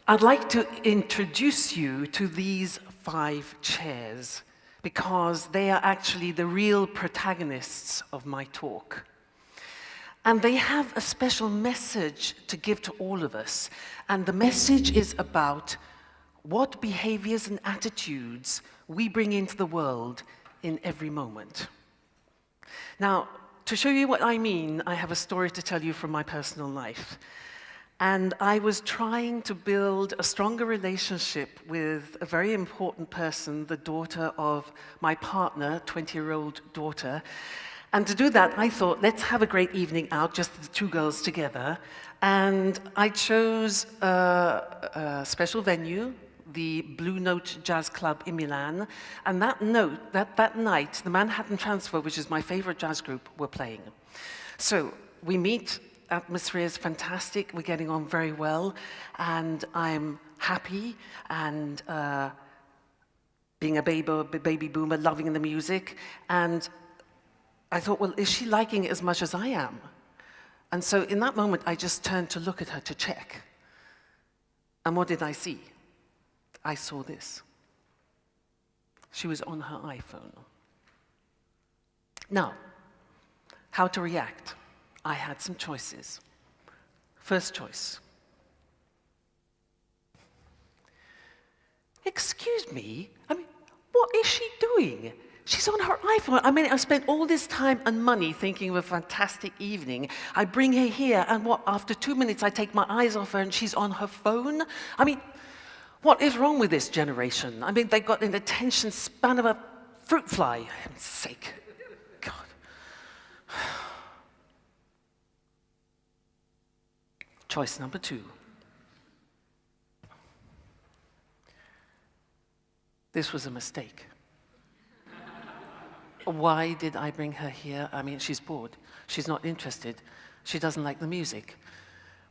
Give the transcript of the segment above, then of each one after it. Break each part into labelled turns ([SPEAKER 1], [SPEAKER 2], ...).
[SPEAKER 1] I'd like to introduce you to these 5 chairs because they are actually the real protagonists of my talk. And they have a special message to give to all of us. And the message is about what behaviors and attitudes we bring into the world in every moment. Now, to show you what I mean, I have a story to tell you from my personal life. And I was trying to build a stronger relationship with a very important person, the daughter of my partner, 20-year-old daughter. And to do that, I thought, let's have a great evening out, just the 2 girls together. And I chose a special venue, the Blue Note Jazz Club in Milan. And that night, the Manhattan Transfer, which is my favorite jazz group, were playing. So we meet. Atmosphere is fantastic, we're getting on very well, and I'm happy, and being a baby boomer, loving the music, and I thought, well, is she liking it as much as I am? And so in that moment, I just turned to look at her to check. And what did I see? I saw this. She was on her iPhone. Now, how to react? I had some choices. First choice. Excuse me, I mean, what is she doing? She's on her iPhone. I mean, I spent all this time and money thinking of a fantastic evening. I bring her here, and what, after 2 minutes, I take my eyes off her and she's on her phone? I mean, what is wrong with this generation? I mean, they've got an attention span of a fruit fly, for heaven's sake. God. Choice number 2. This was a mistake. Why did I bring her here? I mean, she's bored. She's not interested. She doesn't like the music.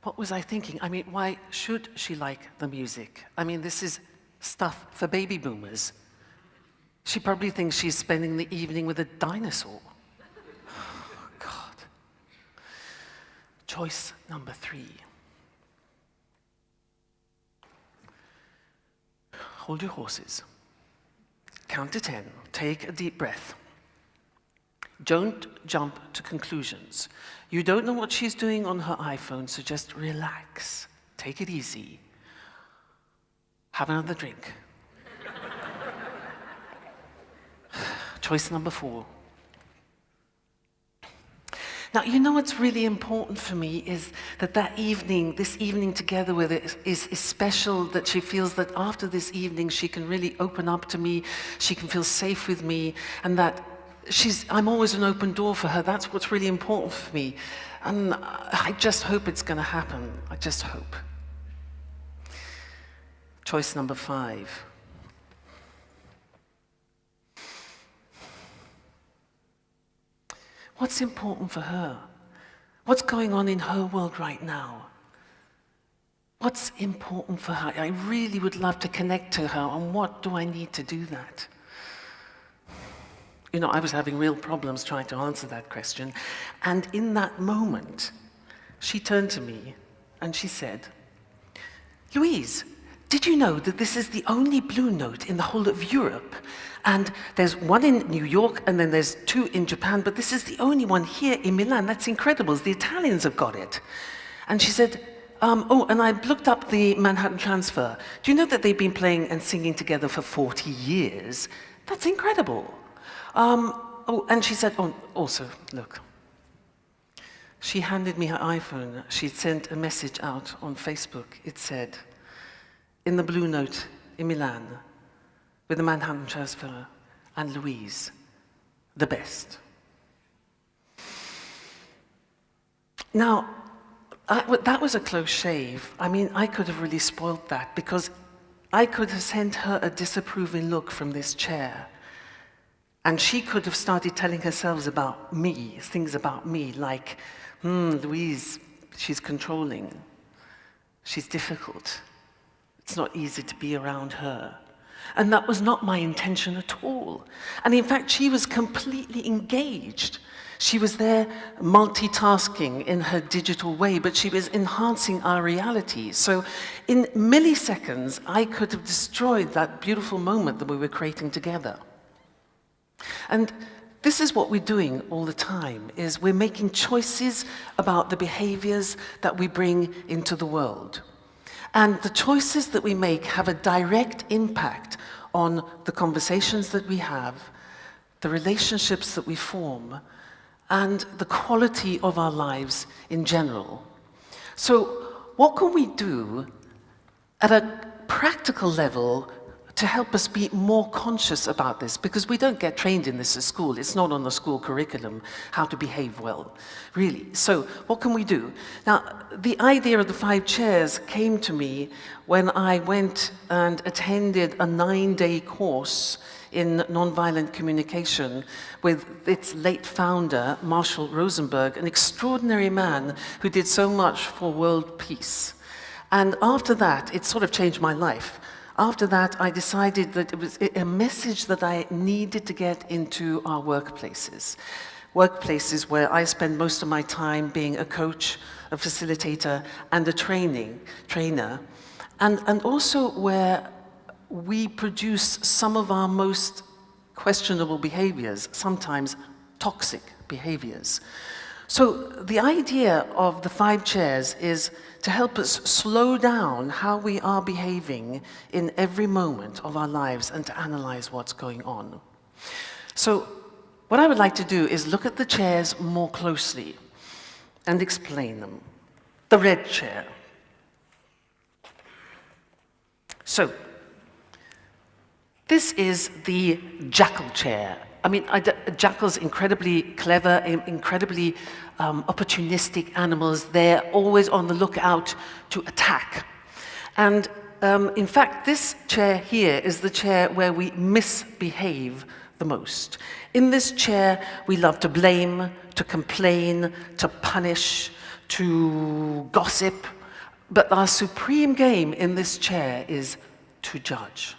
[SPEAKER 1] What was I thinking? I mean, why should she like the music? I mean, this is stuff for baby boomers. She probably thinks she's spending the evening with a dinosaur. Oh, God. Choice number 3. Hold your horses. Count to 10. Take a deep breath. Don't jump to conclusions. You don't know what she's doing on her iPhone, so just relax. Take it easy. Have another drink. Choice number 4. Now, you know what's really important for me is that this evening together with it is special, that she feels that after this evening she can really open up to me, she can feel safe with me, and that I'm always an open door for her. That's what's really important for me. And I just hope it's going to happen. I just hope. Choice number 5. What's important for her? What's going on in her world right now? What's important for her? I really would love to connect to her, and what do I need to do that? You know, I was having real problems trying to answer that question, and in that moment, she turned to me and she said, "Louise, did you know that this is the only Blue Note in the whole of Europe? And there's one in New York, and then there's 2 in Japan, but this is the only one here in Milan. That's incredible. The Italians have got it." And she said, oh, and I looked up the Manhattan Transfer. Do you know that they've been playing and singing together for 40 years? That's incredible. Oh, and she said, oh, also, look. She handed me her iPhone. She sent a message out on Facebook. It said, "In the Blue Note in Milan, with the Manhattan Transfer and Louise, the best." Now, that was a close shave. I mean, I could have really spoiled that, because I could have sent her a disapproving look from this chair. And she could have started telling herself about me, things about me, like, Louise, she's controlling. She's difficult. It's not easy to be around her. And that was not my intention at all. And in fact, she was completely engaged. She was there multitasking in her digital way, but she was enhancing our reality. So in milliseconds, I could have destroyed that beautiful moment that we were creating together. And this is what we're doing all the time, is we're making choices about the behaviors that we bring into the world. And the choices that we make have a direct impact on the conversations that we have, the relationships that we form, and the quality of our lives in general. So what can we do at a practical level to help us be more conscious about this? Because we don't get trained in this at school. It's not on the school curriculum, how to behave well, really. So what can we do? Now, the idea of the 5 chairs came to me when I went and attended a 9-day course in nonviolent communication with its late founder, Marshall Rosenberg, an extraordinary man who did so much for world peace. And after that, it sort of changed my life. After that, I decided that it was a message that I needed to get into our workplaces. Workplaces where I spend most of my time being a coach, a facilitator, and a trainer. And also where we produce some of our most questionable behaviors, sometimes toxic behaviors. So the idea of the 5 chairs is to help us slow down how we are behaving in every moment of our lives and to analyze what's going on. So what I would like to do is look at the chairs more closely and explain them. The red chair. So this is the jackal chair. I mean, jackals, incredibly clever, incredibly opportunistic animals. They're always on the lookout to attack. And in fact, this chair here is the chair where we misbehave the most. In this chair, we love to blame, to complain, to punish, to gossip. But our supreme game in this chair is to judge.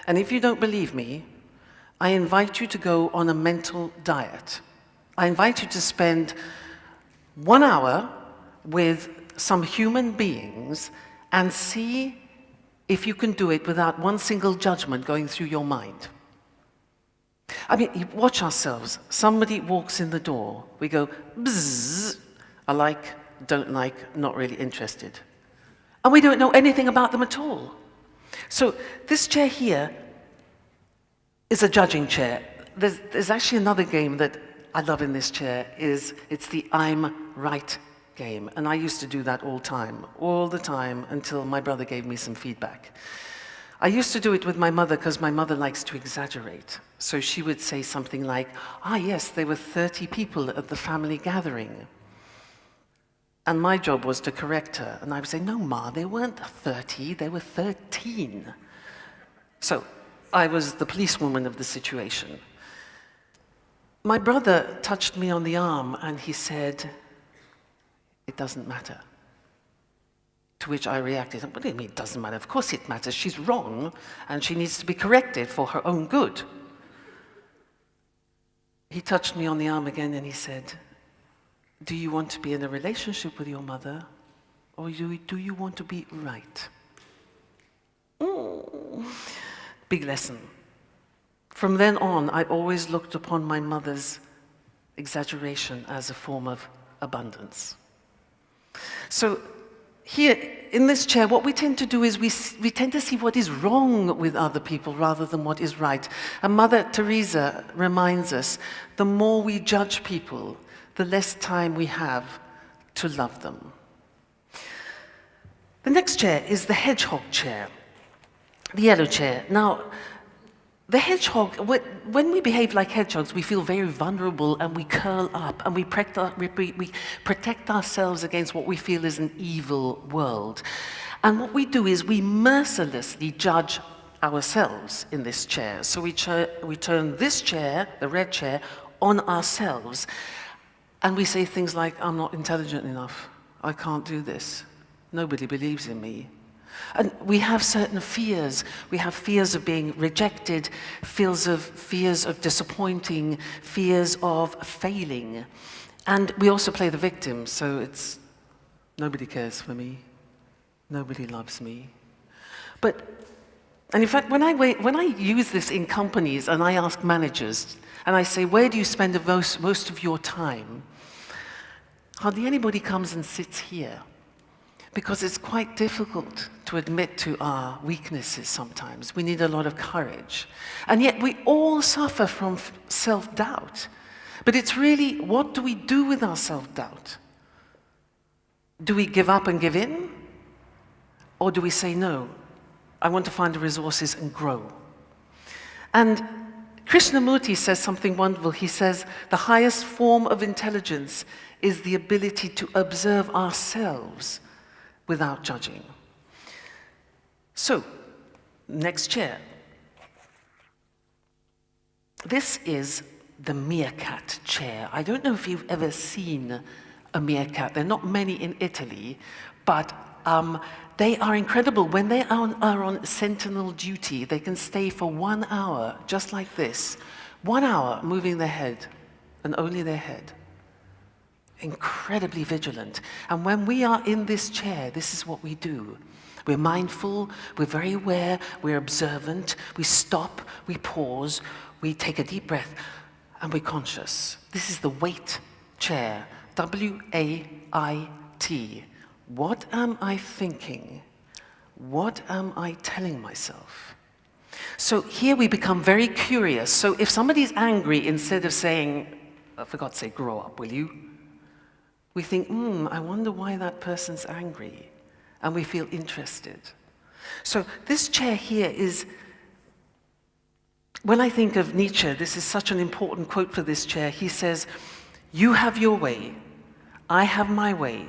[SPEAKER 1] And if you don't believe me, I invite you to go on a mental diet. I invite you to spend 1 hour with some human beings and see if you can do it without one single judgment going through your mind. I mean, watch ourselves. Somebody walks in the door. We go, bzzz, I like, don't like, not really interested. And we don't know anything about them at all. So this chair here is a judging chair. There's actually another game that I love in this chair. It's the I'm right game. And I used to do that all the time, until my brother gave me some feedback. I used to do it with my mother because my mother likes to exaggerate. So she would say something like, yes, there were 30 people at the family gathering. And my job was to correct her. And I would say, no, Ma, there weren't 30, there were 13. So I was the policewoman of the situation. My brother touched me on the arm and he said, it doesn't matter. To which I reacted, what do you mean it doesn't matter? Of course it matters. She's wrong and she needs to be corrected for her own good. He touched me on the arm again and he said, do you want to be in a relationship with your mother, or do you want to be right? Big lesson. From then on, I always looked upon my mother's exaggeration as a form of abundance. So here, in this chair, what we tend to do is we tend to see what is wrong with other people rather than what is right. And Mother Teresa reminds us, the more we judge people, the less time we have to love them. The next chair is the hedgehog chair, the yellow chair. Now, the hedgehog, when we behave like hedgehogs, we feel very vulnerable and we curl up and we protect ourselves against what we feel is an evil world. And what we do is we mercilessly judge ourselves in this chair. So we turn this chair, the red chair, on ourselves. And we say things like, I'm not intelligent enough. I can't do this. Nobody believes in me. And we have certain fears. We have fears of being rejected, fears of disappointing, fears of failing. And we also play the victim, so it's nobody cares for me, nobody loves me. And in fact, when I use this in companies and I ask managers, and I say, where do you spend the most of your time? Hardly anybody comes and sits here, because it's quite difficult to admit to our weaknesses sometimes. We need a lot of courage. And yet we all suffer from self-doubt. But it's really, what do we do with our self-doubt? Do we give up and give in? Or do we say, no, I want to find the resources and grow? And Krishnamurti says something wonderful. He says, the highest form of intelligence is the ability to observe ourselves without judging. So, next chair. This is the meerkat chair. I don't know if you've ever seen a meerkat. There are not many in Italy, but they are incredible. When they are on sentinel duty, they can stay for 1 hour, just like this. 1 hour moving their head, and only their head. Incredibly vigilant. And when we are in this chair, this is what we do. We're mindful, we're very aware, we're observant, we stop, we pause, we take a deep breath, and we're conscious. This is the wait chair, W-A-I-T. What am I thinking? What am I telling myself? So here we become very curious. So if somebody's angry, instead of saying, for God's sake, grow up, will you? We think, I wonder why that person's angry. And we feel interested. So this chair here is, when I think of Nietzsche, this is such an important quote for this chair. He says, you have your way, I have my way.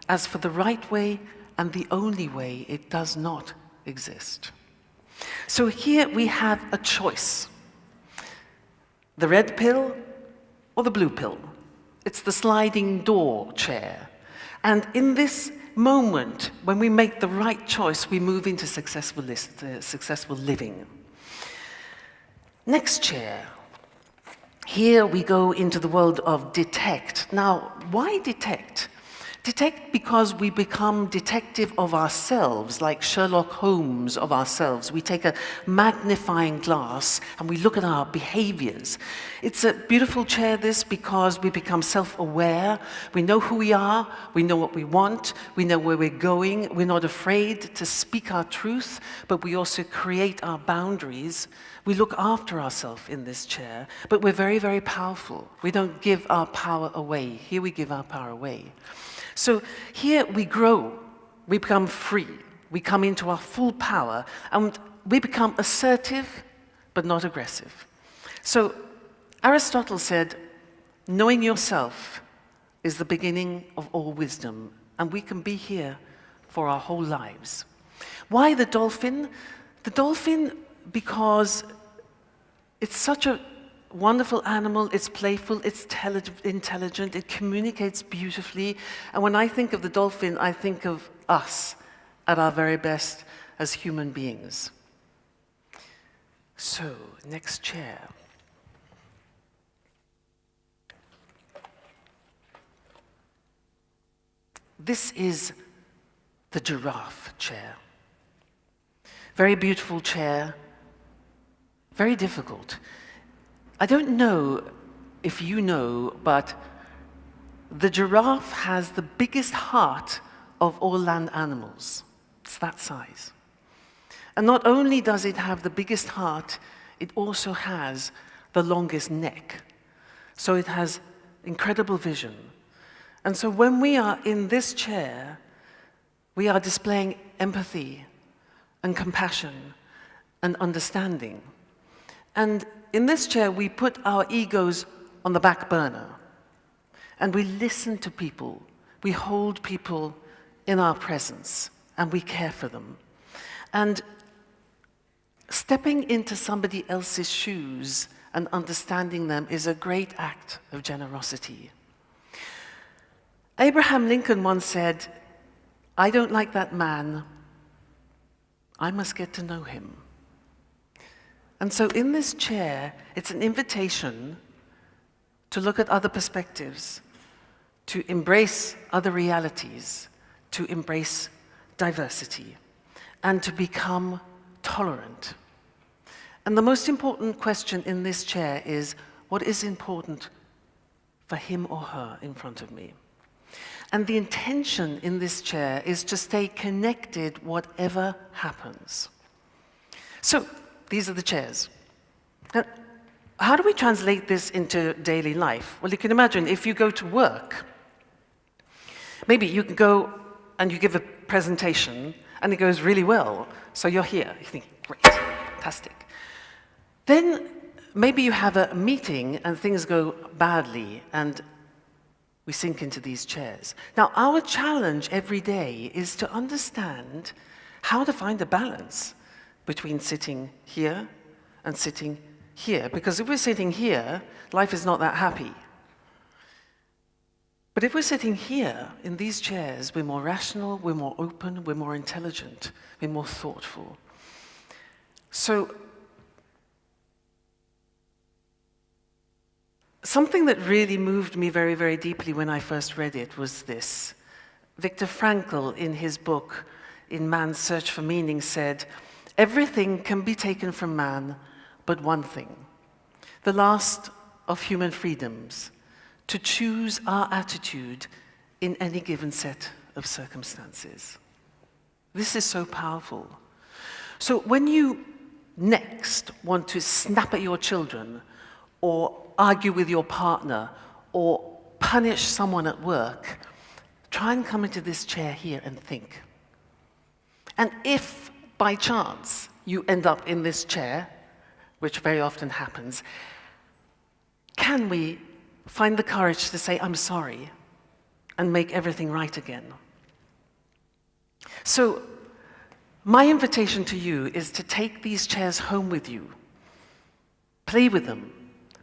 [SPEAKER 1] As for the right way and the only way, it does not exist. So here we have a choice. The red pill or the blue pill. It's the sliding door chair. And in this moment, when we make the right choice, we move into successful living. Next chair. Here we go into the world of detect. Now, why detect? Detect because we become detective of ourselves, like Sherlock Holmes of ourselves. We take a magnifying glass and we look at our behaviors. It's a beautiful chair, this, because we become self-aware. We know who we are, we know what we want, we know where we're going. We're not afraid to speak our truth, but we also create our boundaries. We look after ourselves in this chair, but we're very, very powerful. We don't give our power away. Here we give our power away. So here we grow, we become free, we come into our full power, and we become assertive, but not aggressive. So Aristotle said, knowing yourself is the beginning of all wisdom, and we can be here for our whole lives. Why the dolphin? The dolphin, because it's such a wonderful animal, it's playful, it's intelligent, it communicates beautifully. And when I think of the dolphin, I think of us at our very best as human beings. So, next chair. This is the giraffe chair. Very beautiful chair, very difficult. I don't know if you know, but the giraffe has the biggest heart of all land animals. It's that size. And not only does it have the biggest heart, it also has the longest neck. So it has incredible vision. And so when we are in this chair, we are displaying empathy and compassion and understanding. And in this chair, we put our egos on the back burner. And we listen to people. We hold people in our presence. And we care for them. And stepping into somebody else's shoes and understanding them is a great act of generosity. Abraham Lincoln once said, I don't like that man, I must get to know him. And so in this chair, it's an invitation to look at other perspectives, to embrace other realities, to embrace diversity, and to become tolerant. And the most important question in this chair is, what is important for him or her in front of me? And the intention in this chair is to stay connected whatever happens. So, these are the chairs. Now, how do we translate this into daily life? Well, you can imagine if you go to work, maybe you can go and you give a presentation and it goes really well, so you're here. You think, great, fantastic. Then maybe you have a meeting and things go badly and we sink into these chairs. Now, our challenge every day is to understand how to find a balance between sitting here and sitting here. Because if we're sitting here, life is not that happy. But if we're sitting here in these chairs, we're more rational, we're more open, we're more intelligent, we're more thoughtful. So, something that really moved me very, very deeply when I first read it was this. Viktor Frankl, in his book, In Man's Search for Meaning, said, "Everything can be taken from man, but one thing, the last of human freedoms, to choose our attitude in any given set of circumstances." This is so powerful. So when you next want to snap at your children, or argue with your partner, or punish someone at work, try and come into this chair here and think. And if, by chance, you end up in this chair, which very often happens, can we find the courage to say, "I'm sorry," and make everything right again? So, my invitation to you is to take these chairs home with you. Play with them.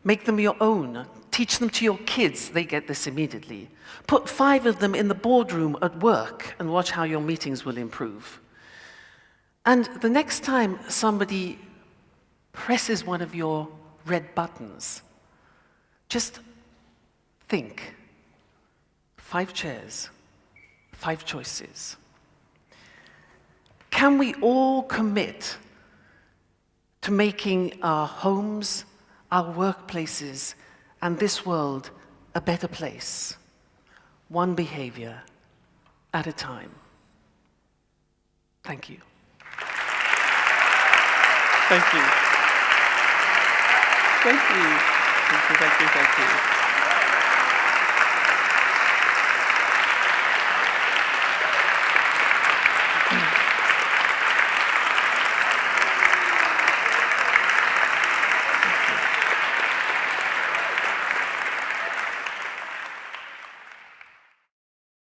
[SPEAKER 1] Make them your own. Teach them to your kids. They get this immediately. Put 5 of them in the boardroom at work and watch how your meetings will improve. And the next time somebody presses one of your red buttons, just think. 5 chairs, 5 choices. Can we all commit to making our homes, our workplaces, and this world a better place, one behavior at a time? Thank you. Thank you. Thank you. Thank you, thank you, thank you.